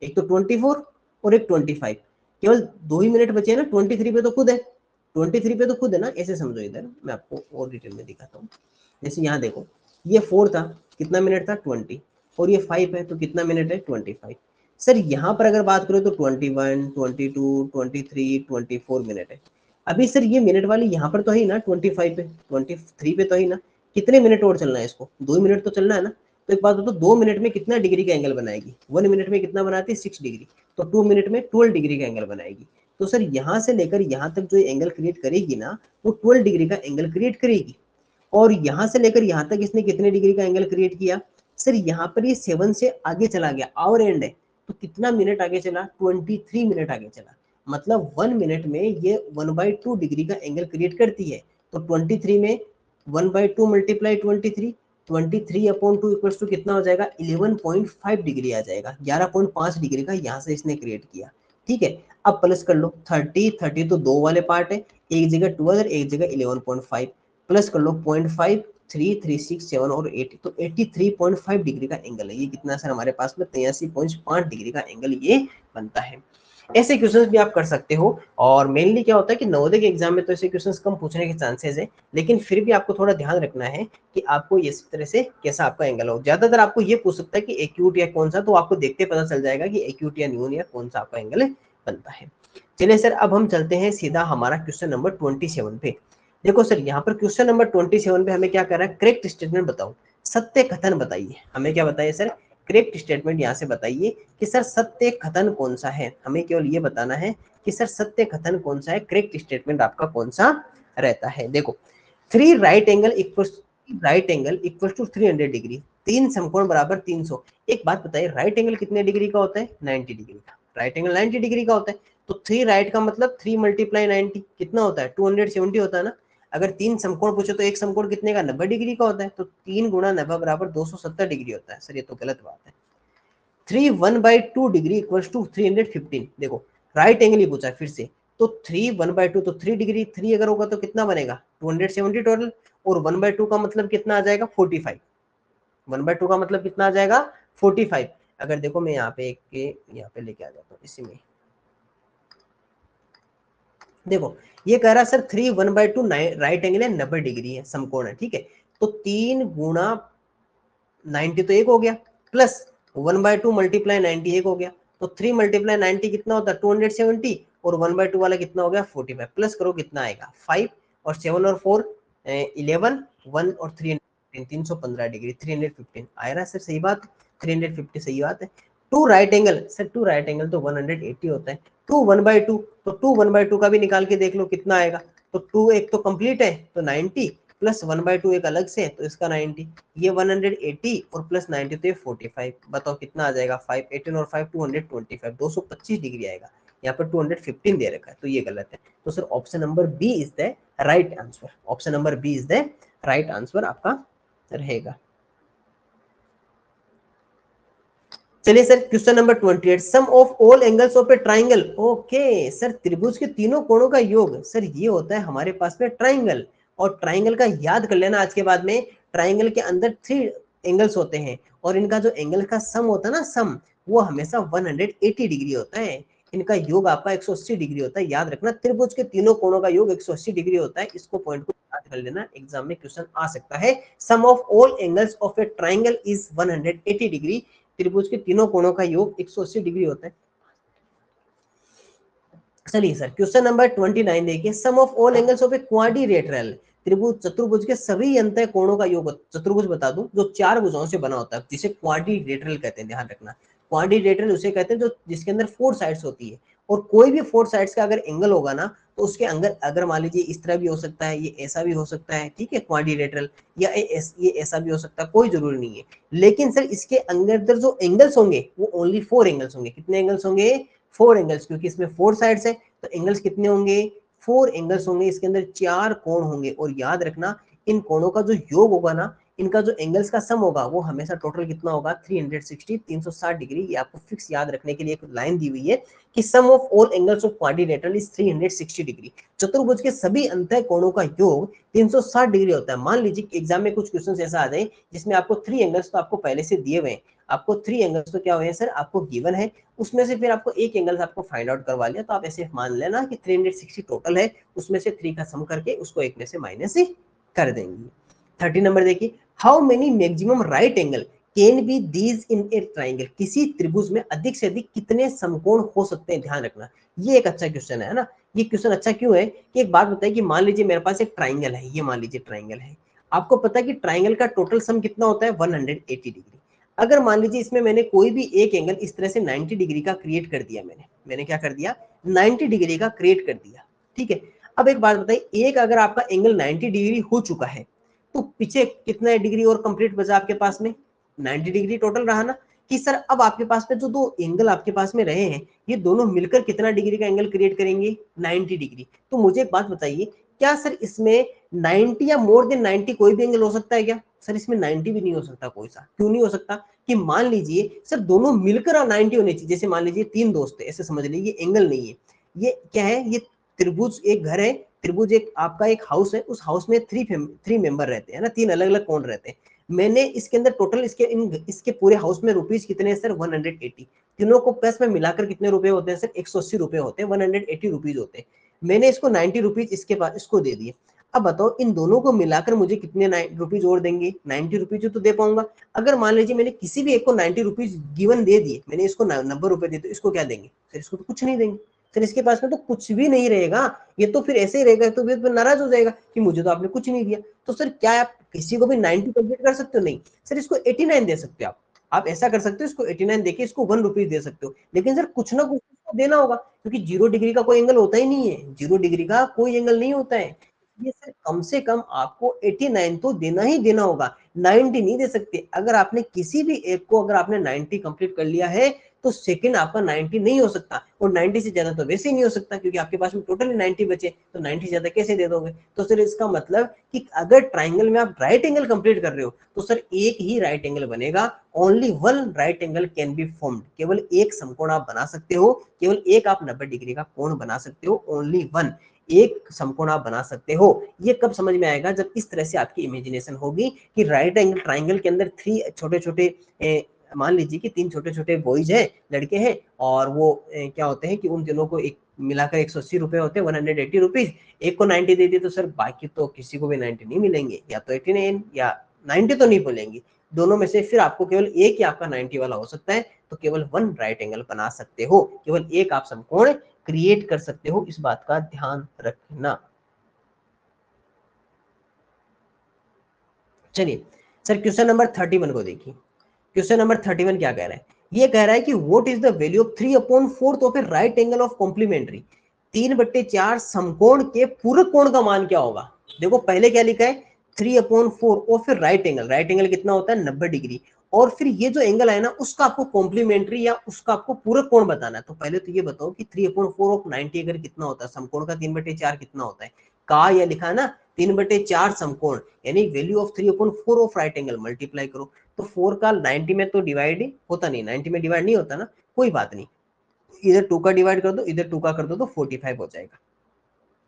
एक तो 24 और एक 25, केवल 2 ही मिनट बचे हैं ना, 23 पे तो खुद है, 23 पे तो खुद है ना, ऐसे समझो। इधर मैं आपको और डिटेल में दिखाता हूँ। जैसे यहाँ देखो, ये 4 था, कितना मिनट था 20, और ये 5 है तो कितना मिनट है 25। सर यहाँ पर अगर बात करें तो 21, 22, 23, 24 मिनट है। अभी सर ये मिनट वाली यहाँ पर तो है ना 25 पे, 23 पे तो है ना, कितने मिनट और चलना है इसको? 2 मिनट तो चलना है ना। तो एक बात बताओ, 2 मिनट में कितना डिग्री का एंगल बनाएगी? 1 मिनट में कितना बनाती है 6 डिग्री, तो 2 मिनट में 12 डिग्री का एंगल बनाएगी। तो सर यहाँ से लेकर यहाँ तक जो एंगल क्रिएट करेगी ना, वो 12 डिग्री का एंगल क्रिएट करेगी। और यहाँ से लेकर यहाँ तक इसने कितने डिग्री का एंगल क्रिएट किया? सर यहाँ पर ये 7 से आगे चला गया, आवर एंड है, तो कितना मिनट आगे चला? 23 मिनट आगे चला। मतलब 1 मिनट में ये 1/2 डिग्री का एंगल क्रिएट करती है, तो 23 में 1/2 मल्टीप्लाई 23, 23/2 इक्वल्स टू कितना हो जाएगा? 11.5 डिग्री आ जाएगा, 11.5 डिग्री का यहाँ से इसने क्रिएट किया, ठीक है। अब प्लस कर लो, 30 तो 2 वाले पार्ट है, एक जगह 12 और एक जगह 11.5, प्लस कर लो 0.5, 3, 3, 6, 7 और 8, तो 83.5 डिग्री का एंगल है। ये कितना सर हमारे पास में 83.5 डिग्री का एंगल ये बनता है। ऐसे क्वेश्चंस भी आप कर सकते हो, और मेनली क्या होता है कि नवोदय के एग्जाम में तो ऐसे क्वेश्चंस कम पूछने के चांसेस है, लेकिन फिर भी आपको थोड़ा ध्यान रखना है कि आपको इस तरह से कैसा आपका एंगल हो। ज्यादातर आपको ये पूछ सकता है कि एक्यूट या कौन सा, तो आपको देखते पता चल जाएगा कि एक्यूट या न्यून या कौन सा आपका एंगल बनता है। चलिए सर, अब हम चलते हैं सीधा हमारा क्वेश्चन नंबर 27 पे। देखो सर, यहाँ पर क्वेश्चन नंबर 27 पे हमें क्या कर रहा है, करेक्ट स्टेटमेंट बताओ, सत्य कथन बताइए। हमें क्या बताइए सर, करेक्ट स्टेटमेंट यहाँ से बताइए कि सर सत्य कथन कौन सा है। हमें केवल ये बताना है कि सर सत्य कथन कौन सा है, करेक्ट स्टेटमेंट आपका कौन सा रहता है। देखो, three right angle equal to 300 degree, तीन समकोण बराबर 300। एक बात बताइए, राइट एंगल कितने डिग्री का होता है, 90 डिग्री का। राइट एंगल 90 डिग्री का होता है, तो 3 राइट का मतलब 3 मल्टीप्लाई 90 कितना होता है, 270 होता है ना। अगर तीन समकोण पूछे तो एक समकोण कितने का, 90 डिग्री का होता है, तो 3 गुणा 90 बराबर 270 डिग्री होता है। सर ये तो गलत बात है। 3 1/2 डिग्री इक्वल्स टू 315। देखो, राइट एंगल ही पूछा है फिर से, तो 3 1/2 तो 3 डिग्री, 3 अगर होगा तो कितना बनेगा, 270 टोटल, और 1/2 का मतलब कितना आ जाएगा, 45। 1/2 का मतलब कितना आ जाएगा, 45। अगर देखो मैं यहाँ पे एक के यहाँ पे लेके आ जाता हूँ इसी में। देखो, ये कह रहा है सर 3 1/2 राइट एंगल है, 90 डिग्री है, समकोण है, ठीक है। तो 3 गुणा 90 तो एक हो गया, प्लस 1/2 मल्टीप्लाई 90 एक हो गया, तो 3 मल्टीप्लाई 90 कितना होता है, 270, और 1/2 वाला कितना हो गया, 45। प्लस करो कितना आएगा, 5, और 7 और 4 11, 1 और 3 315 डिग्री, 315 आया ना सर, सही बात, 350 सही बात है। Two right angle, sir two right angle तो 180 होता है। 2 1/2, तो 2 1/2 का भी निकाल के देख लो कितना आएगा। तो 2 एक तो कंप्लीट है तो 90, प्लस 1/2 एक अलग से, तो इसका 90, ये 180 और प्लस 90 तो ये 45। बताओ कितना आ जाएगा, 5 18 और 5 225, 225 डिग्री आएगा। यहाँ पर 215 दे रखा है, तो ये गलत है। तो sir option number B is the right answer. Option number B is the right answer आपका रहेगा। चलिए sir, question number 28, sum of all angles of a triangle. Okay sir, त्रिभुज के तीनों कोणों का योग, सर ये होता है हमारे पास में ट्राइंगल। और ट्राइंगल का याद कर लेना आज के बाद में, ट्राइंगल के अंदर 3 एंगल्स होते हैं, और इनका जो एंगल का सम होता है ना, सम, वो हमेशा 180 डिग्री होता है। इनका योग आपका 180 डिग्री होता है। याद रखना, त्रिभुज के तीनों कोणों का योग 180 डिग्री होता है। इसको पॉइंट को याद कर लेना, एग्जाम में क्वेश्चन आ सकता है। Sum of all angles of a triangle is 180 degree. त्रिभुज के तीनों कोणों का योग 180 डिग्री होता है। चलिए सर, क्वेश्चन नंबर 29 देखिए, sum of all angles of a quadrilateral. त्रिभुज चतुर्भुज के सभी अंतः कोणों का योग, चतुर्भुज बता दूं, जो 4 भुजाओं से बना होता है, जिसे क्वाड्रिलेटरल कहते हैं। ध्यान रखना, क्वाड्रिलेटरल उसे कहते हैं जो जिसके अंदर 4 साइड्स होती है, और कोई भी 4 साइड्स का अगर एंगल होगा ना, तो उसके अंदर अगर मान लीजिए इस तरह भी हो सकता है, ये ऐसा भी हो सकता है, ठीक है, क्वाड्रिलेटरल, या ये ऐसा भी हो सकता है, कोई जरूरी नहीं है। लेकिन सर इसके अंदर जो एंगल्स होंगे वो ओनली 4 एंगल्स होंगे। कितने एंगल्स होंगे, 4 एंगल्स, क्योंकि इसमें 4 साइड्स है, तो एंगल्स कितने होंगे, 4 एंगल्स होंगे। इसके अंदर 4 कोण होंगे, और याद रखना इन कोणों का जो योग होगा ना, इनका जो एंगल्स का सम होगा, वो हमेशा टोटल कितना होगा, 360 360 डिग्री। ये आपको फिक्स याद रखने के लिए एक लाइन दी हुई है कि sum of all angles of quadrilateral is 360 degree. चतुर्भुज के सभी अंतः कोणों का योग 360 डिग्री होता है। मान लीजिए एग्जाम में कुछ क्वेश्चन ऐसा आ जाए जिसमें आपको 3 एंगल्स तो आपको पहले से दिए हुए हैं, आपको 3 एंगल्स तो क्या हुए हैं सर, आपको गिवन है, उसमें से फिर आपको एक एंगल आपको फाइंड आउट करवा लिया, तो आप ऐसे मान लेना कि 360 टोटल है, उसमें से 3 का सम करके उसको एक में से माइनस कर देंगे। 30 नंबर देखिए, how many maximum right angle can be these in A triangle. किसी त्रिभुज में अधिक से अधिक कितने समकोण हो सकते हैं। ध्यान रखना, ये एक अच्छा क्वेश्चन है ना। ये क्वेश्चन अच्छा क्यों है कि एक बात बताइए कि मान लीजिए मेरे पास एक ट्राइंगल है, ये मान लीजिए ट्राइंगल है, आपको पता है कि ट्राइंगल का टोटल सम कितना होता है, 180 डिग्री। अगर मान लीजिए इसमें मैंने कोई भी एक एंगल इस तरह से 90 डिग्री का क्रिएट कर दिया, मैंने क्या कर दिया, 90 डिग्री का क्रिएट कर दिया, ठीक है। अब एक बात बताइए, एक अगर आपका एंगल 90 डिग्री हो चुका है, तो पीछे कितना डिग्री और कंप्लीट बचा आपके पास में, 90 डिग्री टोटल रहा ना। कि सर अब आपके पास में जो 2 एंगल आपके पास में रहे हैं, ये दोनों मिलकर कितना डिग्री का एंगल क्रिएट करेंगे, 90 डिग्री। तो मुझे एक बात बताइए, क्या सर इसमें 90 या मोर देन 90 कोई भी एंगल हो सकता है क्या। सर इसमें 90 भी नहीं हो सकता कोई सा। क्यों नहीं हो सकता, कि मान लीजिए सर दोनों मिलकर 90 होने चाहिए। जैसे मान लीजिए 3 दोस्त है, ऐसे समझ लीजिए, ये एंगल नहीं है, ये क्या है, ये त्रिभुज एक घर है, त्रिभुज एक आपका एक हाउस है, उस हाउस में 3 मेंबर रहते हैं ना, 3 अलग अलग कौन रहते हैं। मैंने इसके अंदर टोटल इसके पूरे हाउस में रुपीज कितने हैं सर, 180। तीनों को प्लस में मिलाकर कितने रुपए होते हैं सर, 180 रुपए होते हैं, 180 रुपीज होते हैं। मैंने इसको 90 रुपीज इसके पास इसको दे दिए। अब बताओ इन दोनों को मिलाकर मुझे कितने रुपीज और देंगे, 90 रुपीज तो दे पाऊंगा। अगर मान लीजिए मैंने किसी भी एक को 90 रुपीज गिवन दे दिए, मैंने इसको 90 रुपए दे दिए, इसको क्या देंगे सर, इसको तो कुछ नहीं देंगे। सर इसके पास में तो कुछ भी नहीं रहेगा, ये तो फिर ऐसे ही रहेगा, तो फिर नाराज हो जाएगा कि मुझे तो आपने कुछ नहीं दिया। तो सर क्या आप किसी को भी 90 कंप्लीट कर सकते हो? नहीं सर, इसको 89 दे सकते हो आप ऐसा कर सकते हो, इसको 89 देके इसको 1 रुपीज दे सकते हो, लेकिन सर कुछ ना कुछ इसको देना होगा, क्योंकि 0 डिग्री का कोई एंगल होता ही नहीं है, 0 डिग्री का कोई एंगल नहीं होता है। ये सर कम से कम आपको 89 तो देना ही देना होगा, 90 नहीं दे सकते। अगर आपने किसी भी एक को अगर आपने 90 कंप्लीट कर लिया है तो सेकंड आपका 90 नहीं हो सकता, और 90 से ज्यादा तो वैसे ही नहीं हो सकता, क्योंकि आपके पास में टोटली 90 बचे, तो 90 ज्यादा कैसे दे दोगे? तो सर इसका मतलब कि अगर ट्राइंगल में आप राइट एंगल कंप्लीट कर रहे हो तो सर एक ही राइट एंगल बनेगा, only one right angle can be formed, केवल एक समकोण आप बना सकते हो, केवल एक आप 90 डिग्री का कोण बना सकते हो, ओनली वन, एक समकोण आप बना सकते हो। ये कब समझ में आएगा? जब इस तरह से आपकी इमेजिनेशन होगी कि राइट एंगल ट्राइंगल के अंदर थ्री छोटे छोटे, मान लीजिए कि 3 छोटे छोटे बॉयज हैं, लड़के हैं, और वो क्या होते हैं कि उन तीनों को एक मिलाकर 180 रुपए होते हैं, 180 रुपीज, एक को 90 दे दिए तो सर बाकी तो किसी को भी 90 नहीं मिलेंगे, या तो 89 या 90 तो नहीं मिलेंगे, दोनों में से फिर आपको केवल एक ही आपका 90 वाला हो सकता है, तो केवल वन राइट एंगल बना सकते हो, केवल एक आप समकोण क्रिएट कर सकते हो, इस बात का ध्यान रखना। चलिए सर क्वेश्चन नंबर 31 को देखिए। क्वेश्चन नंबर 31 क्या कह रहा है? ये कह रहा है कि what is the value of 3/4 of a right angle of complementary, 3/4 समकोण के पूरक कोण का मान क्या होगा? देखो पहले क्या लिखा है, 3/4 of a right angle, right angle कितना होता है? 90 डिग्री, और फिर ये जो एंगल है ना उसका आपको कॉम्प्लीमेंट्री या उसका आपको पूरक कोण बताना है। तो पहले तो ये बताओ कि 3/4 ऑफ 90 अगर कितना होता है, समकोण का 3/4 कितना होता है? का या लिखा है ना 3/4 समकोण, यानी value of 3/4 of right angle multiply करो, तो 4 का 90 में तो डिवाइड ही होता नहीं, 90 में डिवाइड नहीं होता ना, कोई बात नहीं, इधर 2 का डिवाइड कर दो, इधर 2 का कर दो, तो 45 हो जाएगा,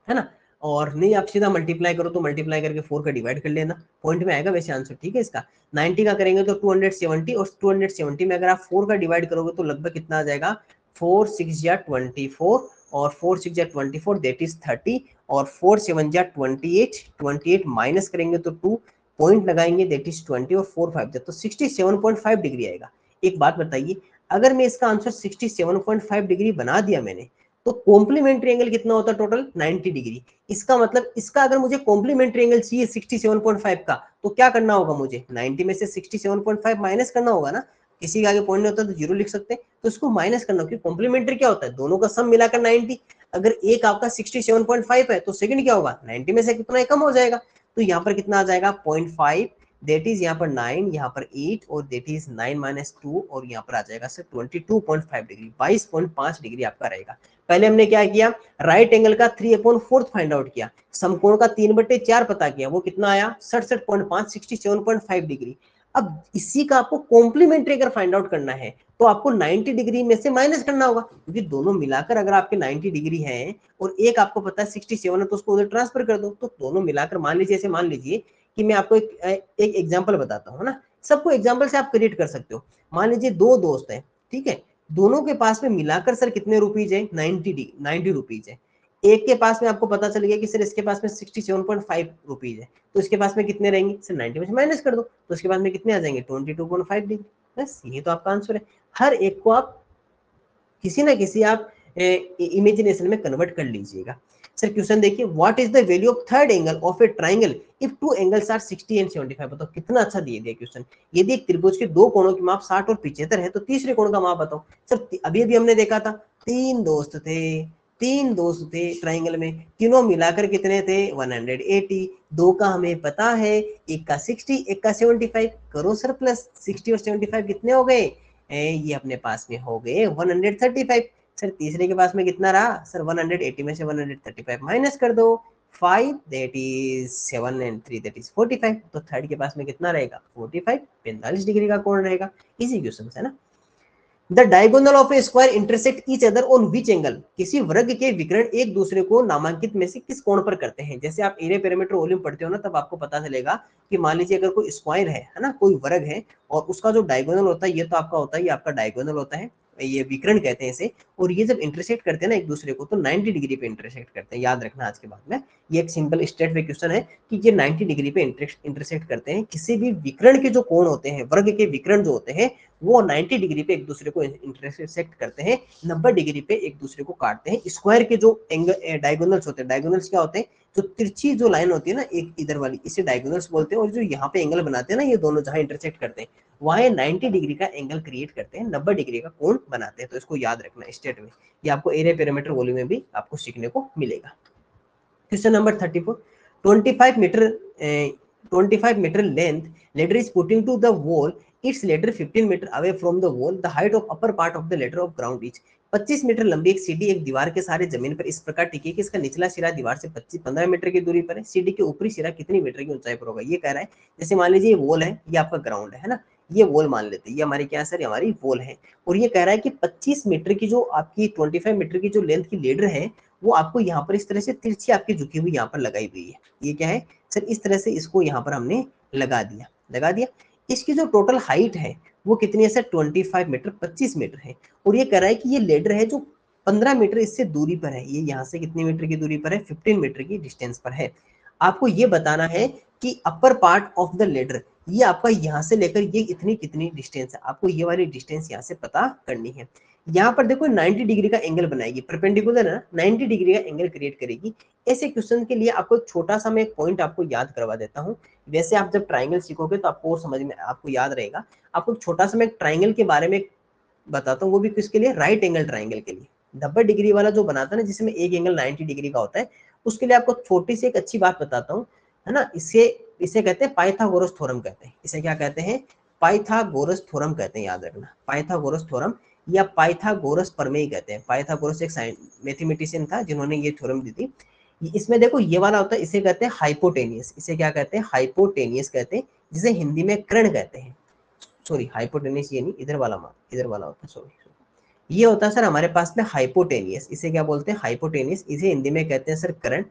है ना? और नहीं आप सीधा मल्टीप्लाई करो, तो मल्टीप्लाई करके 4 का डिवाइड कर लेना, पॉइंट में आएगा वैसे आंसर, ठीक है इसका। 90 का करेंगे तो 270, और 270 में अगर आप 4 का डिवाइड करोगे तो लगभग कितना आ जाएगा? 4 6 या 24, और 4 6 या 24 दैट इज 30, और 4 7 या 28, 28 माइनस करेंगे तो 2, पॉइंट लगाएंगे दैट इज 20, और 4 5 तो 67.5 डिग्री आएगा। एक बात बताइए, अगर मैं इसका आंसर 67.5 डिग्री बना दिया मैंने, तो कॉम्प्लीमेंट्री एंगल कितना होता है टोटल? 90 डिग्री। इसका मतलब इसका अगर मुझे कॉम्प्लीमेंट्री एंगल चाहिए 67.5 का, तो क्या करना होगा मुझे? 90 में से 67.5 माइनस करना होगा ना, किसी के आगे पॉइंट नहीं होता तो जीरो लिख सकते हैं, तो इसको माइनस करना होगा, क्योंकि कॉम्प्लीमेंट्री क्या होता है? दोनों का सम मिलाकर 90, अगर एक आपका 67.5 है तो सेकंड क्या होगा? 90 में से कितना कम हो जाएगा, तो यहाँ पर कितना आ जाएगा? 0.5, दैट इज यहाँ पर 9, यहाँ पर 8, और दैट इज 9 माइनस 2, और यहाँ पर आ जाएगा सर 22.5 डिग्री, 22.5 डिग्री आपका रहेगा। पहले हमने क्या किया? राइट एंगल का 3/4 फाइंड आउट किया, समकोण का 3/4 पता किया, वो कितना आया? 67.5, 67.5 डिग्री। अब इसी का आपको कॉम्प्लीमेंट्री अगर फाइंड आउट करना है तो आपको 90 डिग्री में से माइनस करना होगा, क्योंकि दोनों मिलाकर अगर आपके 90 डिग्री है और एक आपको पता है 67 है, तो उसको उधर ट्रांसफर कर दो, तो दोनों मिलाकर मान लीजिए, ऐसे मान लीजिए कि मैं आपको एक एग्जांपल बताता हूँ ना, सबको एग्जांपल से आप क्रिएट कर सकते हो। मान लीजिए दो दोस्त हैं, ठीक है, दोनों के पास में मिलाकर सर कितने रुपीज है? 90 रुपीज है। एक के पास में आपको पता चल गया कि सर इसके पास में 67.5 रुपीज है, तो इसके पास में कितने रहेंगे? सर 90 में से माइनस कर दो, तो इसके पास में कितने आ जाएंगे? 22.5 डिग्री। बस ये तो आपका आंसर है। हर एक को आप किसी ना किसी आप इमेजिनेशन में कन्वर्ट कर लीजिएगा। सर क्वेश्चन देखिए, what is the value of third angle of a triangle if two angles are 60 and 75? बताओ कितना अच्छा दिए दिया क्वेश्चन। यदि एक त्रिभुज के दो कोणों की माप 60 और 75 है तो तीसरे कोण का माप बताओ। सर अभी अभी हमने देखा था, तीन दोस्त थे ट्राइंगल में, तीनों मिलाकर कितने थे? 180। दो का हमें पता है, एक का 60, एक का 75, करो सर प्लस, 60 और 75 कितने हो गए? ये अपने पास में हो गए 135। सर तीसरे के पास में कितना रहा? सर 180 में से 135 माइनस कर दो, 5 that is 7 and 3 that is 45, तो थर्ड के पास में कितना रहेगा? 45, 45 डिग्री का कोण रहेगा। इजी क्वेश्चन है ना। The diagonal of A square intersect each other on which angle? किसी वर्ग के विकर्ण एक दूसरे को नामांकित में से किस कोण पर करते हैं? जैसे आप एरिया पेरीमीटर वॉल्यूम पढ़ते हो ना, तब आपको पता चलेगा कि मान लीजिए अगर कोई स्क्वायर है ना, कोई वर्ग है, और उसका जो डायगोनल होता है, ये तो आपका होता है, ये आपका डायगोनल होता है, ये विकर्ण कहते हैं इसे, और ये जब इंटरसेक्ट करते हैं ना एक दूसरे को तो 90 डिग्री पे इंटरसेक्ट करते हैं। याद रखना आज के बाद में ये एक सिंपल स्टेट वे क्वेश्चन है कि ये 90 डिग्री पे इंटरसेक्ट करते हैं। किसी भी विकर्ण के जो कोण होते हैं, वर्ग के विकर्ण जो होते हैं, वो 90 डिग्री पे एक दूसरे को इंटरसेक्ट करते हैं, 90 डिग्री पे एक दूसरे को काटते हैं। स्क्वायर के जो एंगल डायगोनल्स होते हैं, डायगोनल्स क्या होते हैं, जो तिरछी जो लाइन होती है ना एक इधर वाली, इसे डायगोनल्स बोलते हैं। और जो यहाँ पे एंगल बनाते हैं ना ये दोनों जहां इंटरसेक्ट करते हैं वहां 90 डिग्री का एंगल क्रिएट करते हैं, 90 डिग्री का कोण बनाते हैं। तो इसको याद रखना स्टेट में, ये आपको एरिया पैरामीटर वॉल्यूम में भी आपको सीखने को मिलेगा। Question number 34, 25 metre 25 metre length ladder is putting to the wall, its ladder 15 metre away from the wall, the height of upper part of the ladder of ground is 25 metre लंबी एक सीढ़ी एक दीवार के सहारे जमीन पर इस प्रकार टिकी कि इसका निचला सिरा दीवार से 15 मीटर की दूरी पर है, सीढ़ी के ऊपरी सिरा कितनी मीटर की ऊंचाई पर होगा। ये कह रहा है जैसे मान लीजिए ये वॉल है, ये आपका ग्राउंड है ना, ये वॉल मान लेते हैं, ये हमारी क्या सर, हमारी वॉल है। और ये कह रहा है कि 25 मीटर की जो आपकी 25 मीटर की जो लेंथ की लेडर है वो आपको यहाँ पर इस तरह से तिरछी आपकी झुकी हुई यहाँ पर लगाई हुई है। ये क्या है सर, इस तरह से इसको यहाँ पर हमने लगा दिया। इसकी जो टोटल हाइट है वो कितनी है सर, 25 मीटर, 25 मीटर है। और ये कह रहा है कि ये लेडर है जो 15 मीटर इससे दूरी पर है, ये यहाँ से कितने मीटर की दूरी पर है, 15 मीटर की डिस्टेंस पर है। आपको ये बताना है कि upper part of the ladder, ये आपका यहाँ से लेकर ये इतनी कितनी डिस्टेंस है, आपको ये वाली डिस्टेंस यहाँ से पता करनी है। यहाँ पर देखो 90 डिग्री का एंगल बनाएगी, परपेंडिकुलर है ना, 90 डिग्री का एंगल क्रिएट करेगी। ऐसे क्वेश्चन के लिए आपको छोटा सा मैं एक पॉइंट आपको याद करवा देता हूँ। वैसे आप जब ट्राइंगल सीखोगे तो आपको समझ में, आपको याद रहेगा। आपको छोटा सा मैं ट्राइंगल के बारे में बताता हूँ, वो भी किसके लिए, राइट एंगल ट्राइंगल के लिए। 90 डिग्री वाला जो बनाता है ना, जिसमें एक एंगल 90 डिग्री का होता है, उसके लिए आपको छोटी सी एक अच्छी बात बताता हूँ, है ना। इसे कहते हैं पाइथागोरस थ्योरम कहते हैं। इसे क्या कहते हैं, पाइथागोरस थ्योरम कहते हैं, याद रखना, पाइथागोरस थ्योरम या पाइथागोरस प्रमेय कहते हैं। पाइथागोरस एक मैथमेटिशियन था जिन्होंने ये थ्योरम दी थी। इसमें देखो ये वाला होता है, इसे कहते हैं हाइपोटेनियस। इसे क्या कहते हैं, हाइपोटेनियस कहते हैं, जिसे हिंदी में कर्ण कहते हैं। सॉरी, हाइपोटेनियस ये नहीं, इधर वाला होता है, सॉरी। ये होता है सर हमारे पास में हाइपोटेनियस। इसे क्या बोलते हैं, हाइपोटेनियस। इसे हिंदी में कहते हैं सर कर्ण।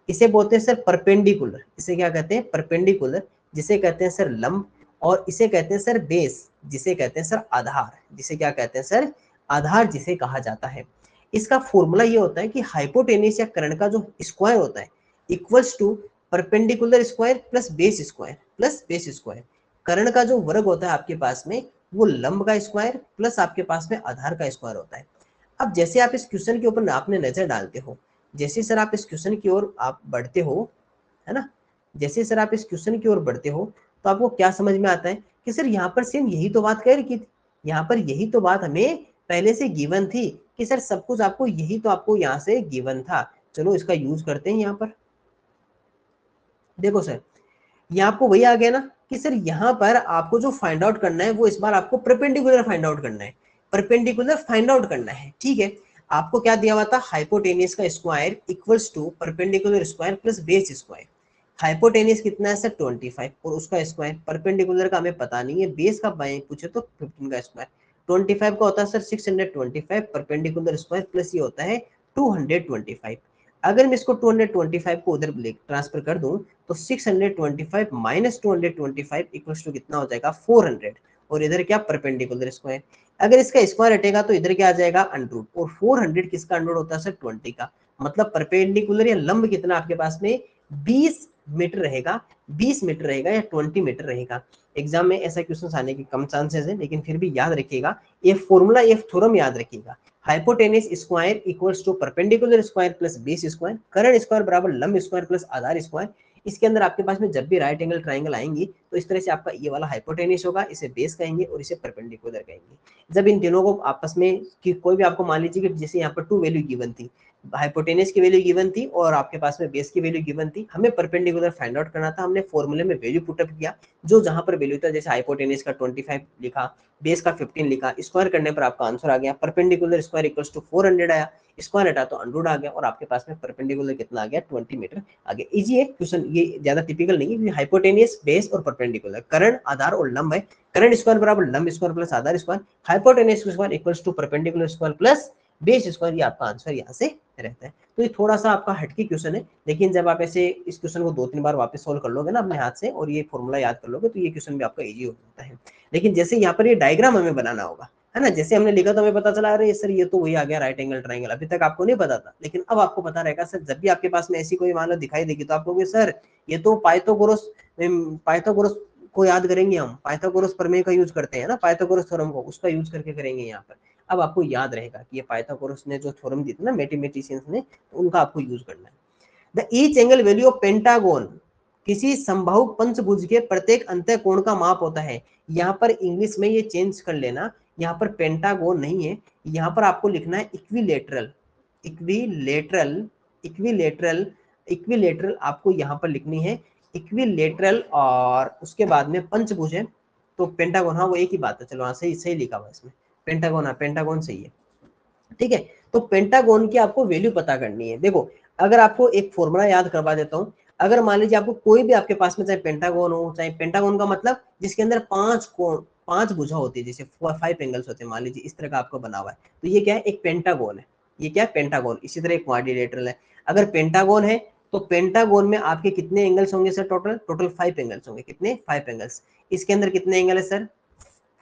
इसे बोलते हैं सर परपेंडिकुलर। इसे क्या कहते हैं, परपेंडिकुलर, जिसे कहते हैं सर लंब। और इसे कहते हैं सर बेस, जिसे कहते हैं सर आधार। जिसे क्या कहते हैं सर, आधार जिसे कहा जाता है। इसका फॉर्मूला ये होता है कि हाइपोटेनियस या कर्ण का जो स्क्वायर होता है equals to perpendicular square plus base square plus base square. कर्ण का जो वर्ग होता है आपके पास में वो लंब का स्क्वायर प्लस आपके पास में आधार का स्क्वायर होता है। अब जैसे आप इस क्वेश्चन के ऊपर आपने नजर डालते हो, जैसे सर आप इस क्वेश्चन की ओर आप बढ़ते हो, है ना, जैसे सर आप इस क्वेश्चन की ओर बढ़ते हो तो आपको क्या समझ में आता है कि सर यहाँ पर सेम यही तो बात कह रही थी, यहाँ पर यही तो बात हमें पहले से गिवन थी कि सर सब कुछ आपको यही तो आपको यहाँ से गिवन था। चलो इसका यूज करते हैं यहाँ पर। देखो सर यहाँ आपको वही आ गया ना कि सर यहाँ पर आपको जो फाइंड आउट करना है वो इस बार आपको परपेंडिकुलर फाइंड आउट करना है, परपेंडिकुलर फाइंड आउट करना है। ठीक है, आपको क्या दिया हुआ था, हाइपोटेनियस का square equals to perpendicular square plus base square. Hypotenuse कितना है सर 25 और उसका स्क्वायर, परपेंडिकुलर का हमें पता नहीं है, बेस का पूछे तो 15 का स्क्वायर। 25 का होता है सर 625 परपेंडिकुलर स्क्वायर प्लस ये होता है 225। अगर मैं इसको 225 को उधर ट्रांसफर कर दूं तो 625 माइनस 225 इक्वल्स टू कितना हो जाएगा 400। और इधर क्या, परपेंडिकुलर स्क्वायर। अगर इसका स्क्वायर हटेगा तो इधर क्या आ जाएगा, अंडरूट। और 400 किसका अंडरूट होता है सर, 20 का। मतलब परपेंडिकुलर या लंब कितना आपके पास में 20 मीटर रहेगा, 20 मीटर रहेगा या 20 मीटर रहेगा। एग्जाम में ऐसा क्वेश्चन आने के कम चांसेस है, लेकिन फिर भी याद रखिएगा ये फॉर्मूला, ये थ्योरम याद रखिएगा। Hypotenuse square equals to perpendicular square plus base square, कर्ण स्क्वायर बराबर लंब स्क्वायर प्लस आधार स्क्वायर। इसके अंदर आपके पास में जब भी राइट एंगल ट्राइंगल आएंगी तो इस तरह से आपका ये वाला हाइपोटेनियस होगा, इसे बेस कहेंगे और इसे परपेंडिकुलर कहेंगे। जब इन तीनों को आपस में कि कोई भी आपको मान लीजिए कि जैसे यहाँ पर 2 वैल्यू गिवन थी, हाइपोटेनियस की वैल्यू गिवन थी और आपके पास में बेस की वैल्यू गिवन थी, हमें परपेंडिकुलर फाइंड आउट करना था। हमने फॉर्मूले में वैल्यू पुटअप किया, जो जहां पर वैल्यू था, जैसे हाइपोटेनियस का 25 लिखा, बेस का 15 लिखा, स्क्वायर करने पर आपका आंसर आ गया परपेंडिकुलर स्क्वायर इक्वल्स टू 400 आया, स्क्वायर हटा तो अंडरूट आ गया और आपके पास में परपेंडिकुलर कितना आ गया 20 मीटर आ गया। इजी है क्वेश्चन, ये ज्यादा टिपिकल नहीं है। हाइपोटेनियस, बेस और परपेंडिकुलर, कर्ण, आधार और लंब है। कर्ण स्क्वायर बराबर लंब स्क्वायर प्लस आधार square, hypotenuse square equals to perpendicular square plus base square. ये आपका आंसर यहाँ से रहता है। तो ये थोड़ा सा आपका हटके क्वेश्चन है, लेकिन जब आप ऐसे इस क्वेश्चन को 2-3 बार वापस सोल्व कर लोगे ना अपने हाथ से और ये फॉर्मूला याद कर लोगे तो ये क्वेश्चन भी आपका इजी हो जाता है। लेकिन जैसे यहाँ पर ये डायग्राम हमें बनाना होगा, है ना। जैसे हमने लिखा तो हमें पता चला अरे सर ये तो वही आ गया राइट एंगल ट्राइंगल, अभी तक आपको नहीं पता था, लेकिन अब आपको पता रहेगा सर। जब भी आपके पास में ऐसी कोई मान लो दिखाई देगी तो आप कहोगे सर ये तो पाइथागोरस, पाइथागोरस को याद करेंगे हम, पाइथागोरस प्रमेय का यूज करते हैं ना, पाइथागोरस थ्योरम को, उसका यूज करके करेंगे यहाँ पर। अब आपको याद रहेगा कि ये पाइथागोरस ने जो थ्योरम दी थी ना मैथमेटिशियंस ने, तो उनका आपको यूज करना है। The each angle value of pentagon, किसी संभाव पंचभुज के प्रत्येक अंतः कोण का माप होता है। यहाँ पर इंग्लिश में ये चेंज कर लेना, यहाँ पर पेंटागोन नहीं है, यहाँ पर आपको लिखना है इक्विलेटरल, इक्विलेटरल, इक्विलेटरल, इक्विलेटरल आपको यहाँ पर लिखनी है इक्विलेटरल, और उसके बाद में पंचभुज है तो पेंटागोन, हाँ वो एक ही बात है, चलो हाँ सही सही लिखा हुआ इसमें पेंटागोन, हाँ पेंटागोन सही है। ठीक है, तो पेंटागोन की आपको वैल्यू पता करनी है। देखो अगर आपको एक फॉर्मूला याद करवा देता हूँ, अगर मान लीजिए आपको कोई भी आपके पास में चाहे पेंटागोन हो, चाहे पेंटागोन का मतलब जिसके अंदर 5 कोण, 5 भुजा होती है, जैसे 5 एंगल्स होते हैं, मान लीजिए इस तरह का आपको बना हुआ है, तो ये क्या है, एक पेंटागोन है। ये क्या है, पेंटागोन। इसी तरह एक क्वाड्रिलेटरल है। अगर पेंटागोन है तो पेंटागोन में आपके कितने एंगल्स होंगे सर, टोटल टोटल 5 एंगल्स होंगे। कितने, 5 एंगल्स। इसके अंदर कितने एंगल है सर,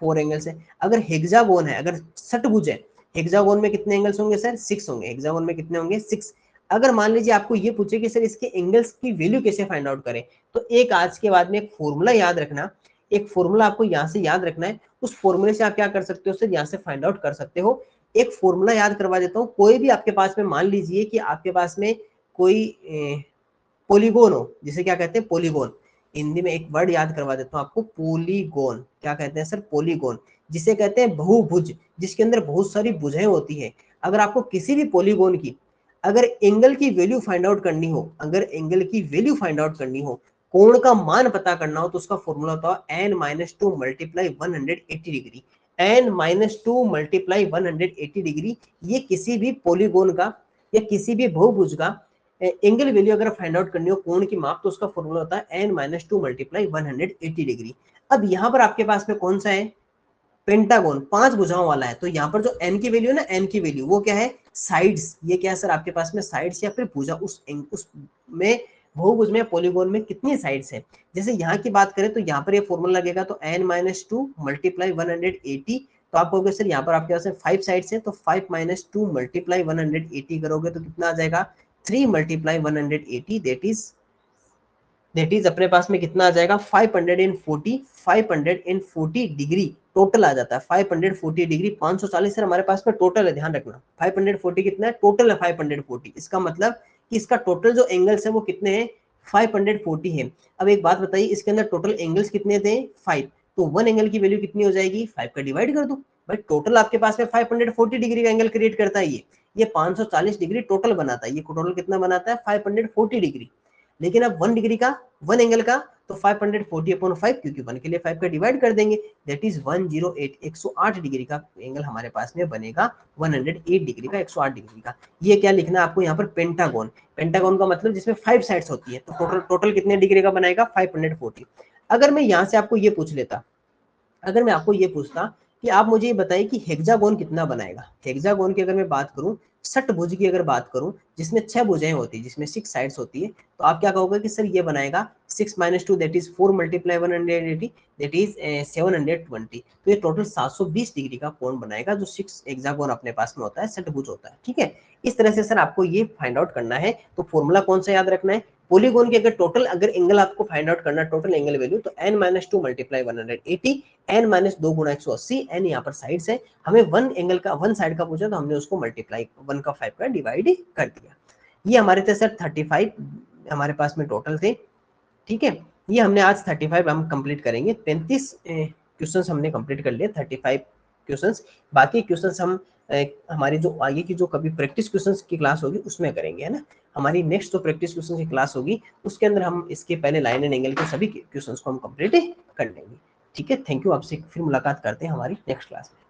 4 एंगल्स है। अगर हेक्सागोन है, अगर षटभुज है, हेक्सागोन में कितने एंगल्स होंगे सर, 6 होंगे। हेक्सागोन में कितने होंगे, 6। अगर मान लीजिए आपको ये पूछे कि सर इसके एंगल्स की वैल्यू कैसे फाइंड आउट करें, तो एक आज के बाद में एक फॉर्मूला याद रखना, एक फॉर्मूला आपको यहाँ से याद रखना है। उस फॉर्मूले से आप क्या कर सकते हो सर, यहाँ से फाइंड आउट कर सकते हो। एक फॉर्मूला याद करवा देता हूँ, कोई भी आपके पास में, मान लीजिए कि आपके पास में कोई पॉलीगोन हो, जिसे क्या कहते हैं, पॉलीगोन। हिंदी में एक वर्ड याद करवा देता हूँ आपको, पॉलीगोन। क्या कहते हैं सर, पॉलीगोन, जिसे कहते हैं बहुभुज, जिसके अंदर बहुत सारी भुजाएं होती है। अगर आपको किसी भी पॉलीगोन की अगर एंगल की वैल्यू फाइंड आउट करनी हो, अगर एंगल की वैल्यू फाइंड आउट करनी हो, कोण का मान पता करना हो, तो उसका फॉर्मूला होता है n-2 multiply 180 degree. n-2 multiply 180 degree. ये किसी भी पॉलीगोन का या किसी भी बहुभुज का एंगल वैल्यू अगर फाइंड आउट करनी हो, कोण की माप, तो उसका फॉर्मूला होता है n-2 मल्टीप्लाई 180 डिग्री। अब यहाँ पर आपके पास में कौन सा है, पेंटागोन, 5 भुजाओं वाला है, तो यहाँ पर जो n की वैल्यू है ना, n की वैल्यू वो क्या है, साइड्स। ये क्या है सर आपके पास में, साइड्स या फिर भुजा, उस में बहुभुज में, पॉलीगोन में कितनी साइड्स है। जैसे यहाँ की बात करें तो यहाँ पर ये फॉर्मूला लगेगा, तो n-2 मल्टीप्लाई 180, तो आप कहोगे सर यहाँ पर आपके पास में 5 साइड्स है, तो 5-2 मल्टीप्लाई 180 करोगे तो कितना आ जाएगा, 3 मल्टीप्लाई 180, दैट इज अपने पास में कितना आ जाएगा, 540 डिग्री टोटल आ जाता है। 540 डिग्री, 540 सर हमारे पास में टोटल है, ध्यान रखना। 540 कितना है, टोटल है 540। इसका मतलब कि इसका टोटल जो एंगल्स है वो कितने हैं, 540 है। अब एक बात बताइए, इसके अंदर टोटल एंगल्स कितने थे, 5, तो वन एंगल की वैल्यू कितनी हो जाएगी, 5 का डिवाइड कर दो भाई। टोटल आपके पास में 540 डिग्री का एंगल क्रिएट करता है ये 540 डिग्री टोटल बनाता है। ये टोटल कितना बनाता है, 540 डिग्री। लेकिन अब 1 डिग्री का, 1 एंगल का, तो 540/5, क्योंकि 1 के लिए 5 का डिवाइड कर देंगे, दैट इज 108, 108 डिग्री का एंगल हमारे पास में बनेगा, 108 डिग्री का, 108 डिग्री का। ये क्या लिखना है आपको यहाँ पर, पेंटागोन। पेंटागोन का मतलब जिसमें 5 साइड्स होती है, तो टोटल टोटल कितने डिग्री का बनाएगा, 540। अगर मैं यहाँ से आपको ये पूछ लेता, अगर मैं आपको ये पूछता कि आप मुझे ये बताइए कि हेक्सागोन कितना बनाएगा। हेक्सागोन की अगर मैं बात करूं, षटभुज की अगर बात करूं, जिसमें 6 भुजाएं होती है, जिसमें 6 साइड्स होती है, तो आप क्या कहोगे कि सर ये बनाएगा 6-2 that is 4 multiply 180 that is 720। तो ये टोटल 720 डिग्री का कोण बनाएगा, जो 6 हेक्सागोन अपने पास में होता है, षटभुज होता है। ठीक है, इस तरह से सर आपको ये फाइंड आउट करना है। तो फॉर्मूला कौन सा याद रखना है, पॉलीगोन की अगर टोटल अगर एंगल आपको फाइंड आउट करना, टोटल एंगल वैल्यू, तो n-2 मल्टीप्लाई 180, n-2 गुणा 180, n यहाँ पर साइड्स है, हमें वन एंगल का, वन साइड का पूछा, तो हमने उसको मल्टीप्लाई 1 का 5 का डिवाइड कर दिया। ये हमारे थे सर 35 हमारे पास में टोटल थे। ठीक है, ये हमने आज 35 हम कंप्लीट करेंगे। 35 क्वेश्चन हमने कंप्लीट कर लिए, 35 क्वेश्चन। बाकी क्वेश्चन हम हमारी जो आगे की जो कभी प्रैक्टिस क्वेश्चन की क्लास होगी उसमें करेंगे, है ना। हमारी नेक्स्ट जो प्रैक्टिस क्वेश्चन की क्लास होगी उसके अंदर हम इसके पहले लाइन एंड एंगल के सभी क्वेश्चन को हम कंप्लीट कर लेंगे। ठीक है, थैंक यू। आपसे फिर मुलाकात करते हैं हमारी नेक्स्ट क्लास में।